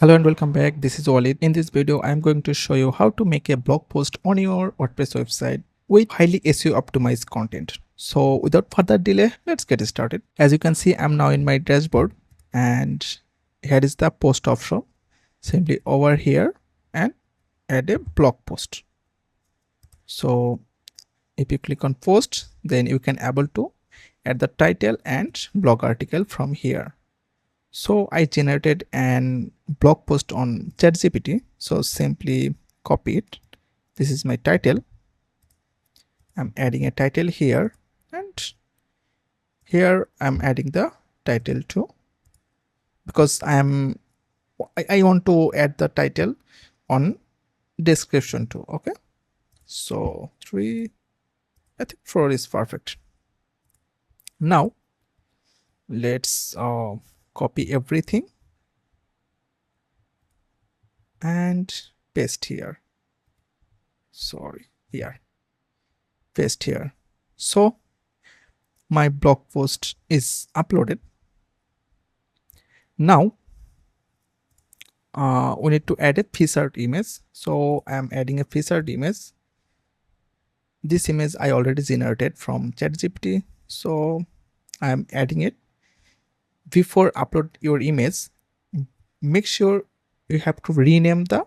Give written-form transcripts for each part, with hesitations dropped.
Hello and welcome back. This is Walid. In this video, I'm going to show you how to make a blog post on your WordPress website with highly SEO optimized content. So without further delay, let's get started. As you can see, I'm now in my dashboard and here is the post option. Simply over here and add a blog post. So if you click on post, then you can able to add the title and blog article from here. So I generated an blog post on ChatGPT. So simply copy it. This is my title. I'm adding a title here, and here I'm adding the title too, because I want to add the title on description too. Okay, so 3, I think 4 is perfect. Now let's copy everything and paste here. Sorry, here, paste here. So my blog post is uploaded. Now we need to add a featured image. So I'm adding a featured image. This image I already generated from ChatGPT, so I'm adding it. Before upload your image, make sure you have to rename the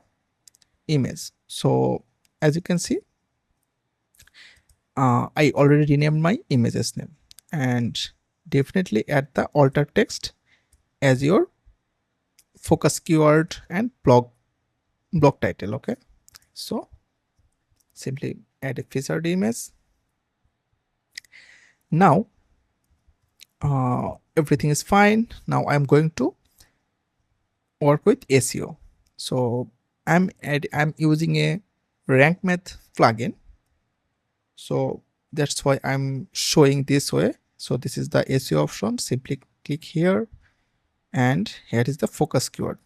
image. So as you can see, I already renamed my image's name, and definitely add the alter text as your focus keyword and blog title. Okay, so simply add a featured image. Now everything is fine. Now I'm going to work with SEO. So I'm using a rank math plugin, so that's why I'm showing this way. So this is the SEO option. Simply click here, and here is the focus keyword.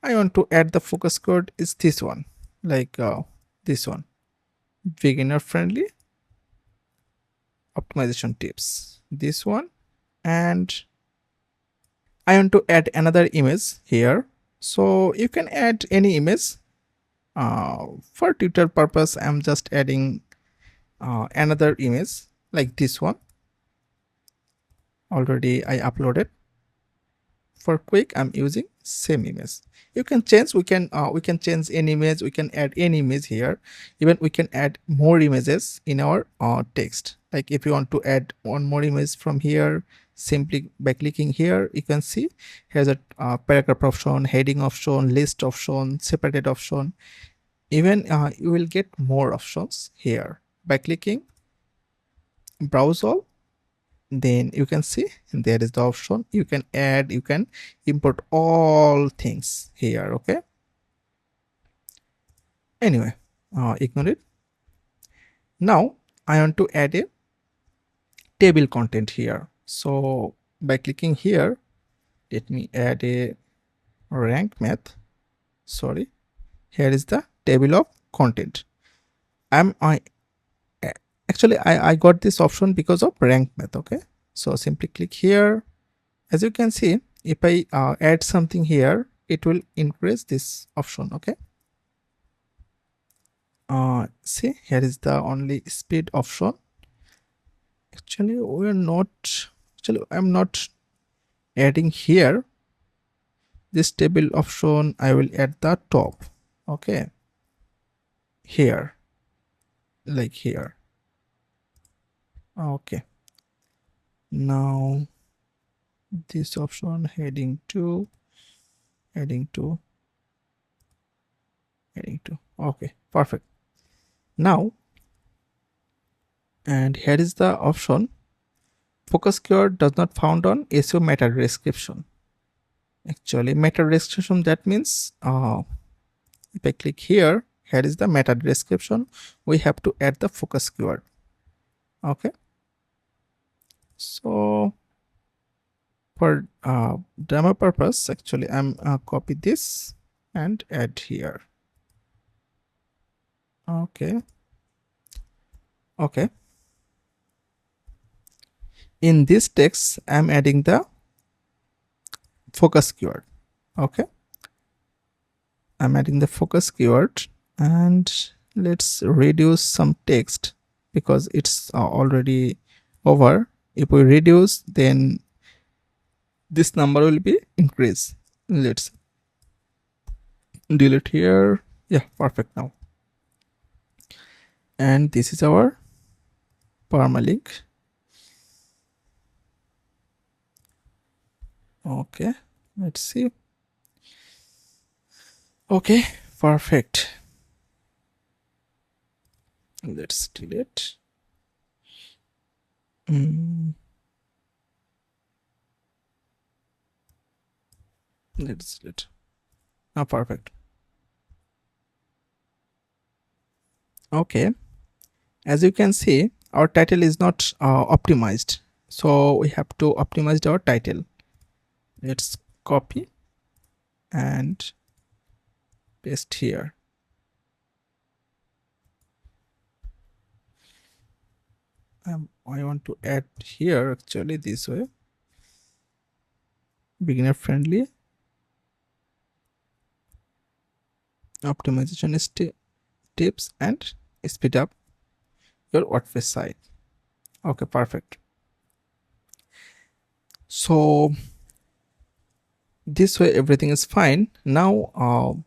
I want to add the focus keyword is this one, like this one, beginner friendly optimization tips, this one. And I want to add another image here. So you can add any image. For tutorial purpose, I'm just adding another image like this one. Already I uploaded. For quick, I'm using same image. You can change. We can change any image. We can add any image here. Even we can add more images in our text. Like if you want to add one more image from here, simply by clicking here, you can see here's a paragraph option, heading option, list option, separated option. Even you will get more options here by clicking browse all. Then you can see there is the option. You can add, you can import all things here. Okay, anyway, ignore it. Now I want to add a table content here. So by clicking here, let me add a rank math. Sorry, here is the table of content. Actually I got this option because of rank math. Okay, so simply click here. As you can see, if I add something here, it will increase this option. Okay, see, here is the only speed option. Actually I'm not adding here this table option. I will add the top. Okay, here, like here. Okay, now this option, heading to. Okay, perfect. Now, and here is the option, focus keyword does not found on SEO meta description. Actually meta description, that means if I click here, here is the meta description. We have to add the focus keyword. Okay, so for demo purpose, actually I'm copy this and add here. Okay, in this text I'm adding the focus keyword. Okay, I'm adding the focus keyword, and let's reduce some text because it's already over. If we reduce, then this number will be increased. Let's delete here. Yeah, perfect now. And this is our permalink. Okay, let's see. Okay, perfect. Let's delete. Let's delete. Now perfect. Okay, as you can see, our title is not optimized, so we have to optimize our title. Let's copy and paste here. I want to add here actually this way, beginner friendly optimization tips and speed up your WordPress site. Okay, perfect. So this way everything is fine. Now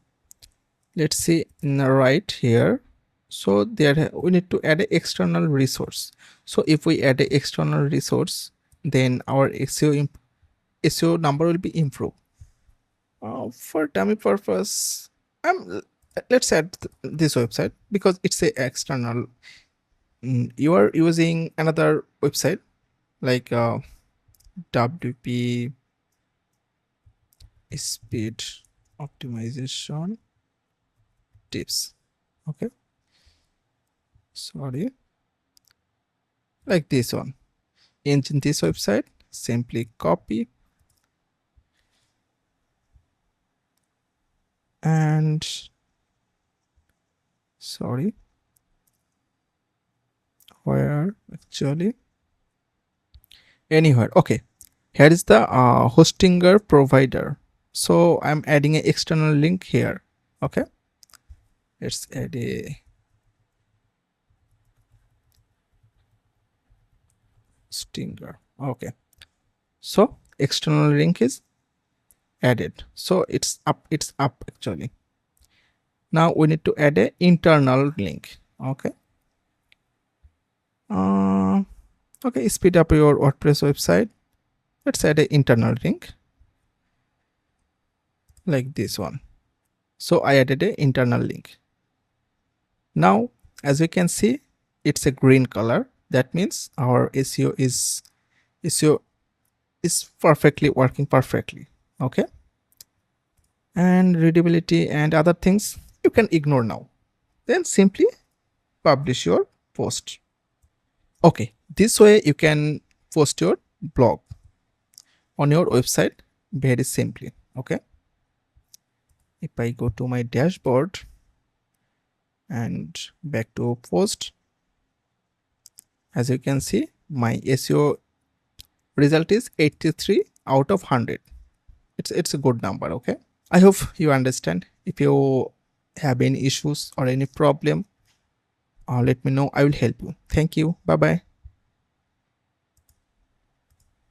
let's see right here. So there we need to add an external resource. So if we add an external resource, then our SEO number will be improved. For dummy purpose, let's add this website because it's a external. You are using another website like WP speed optimization tips. Okay, sorry, like this one. In this website, simply copy and sorry, where actually anywhere. Okay, here is the hostinger provider. So I'm adding an external link here. Okay, let's add a stinger. Okay, so external link is added, so it's up actually. Now we need to add a internal link. Okay, okay, speed up your WordPress website. Let's add an internal link like this one. So I added an internal link. Now as you can see, it's a green color. That means our SEO is perfectly working perfectly. Okay, and readability and other things you can ignore now. Then simply publish your post. Okay, this way you can post your blog on your website very simply. Okay, if I go to my dashboard and back to post, as you can see, my SEO result is 83 out of 100. It's a good number. Okay, I hope you understand. If you have any issues or any problem, let me know. I will help you. Thank you. Bye bye.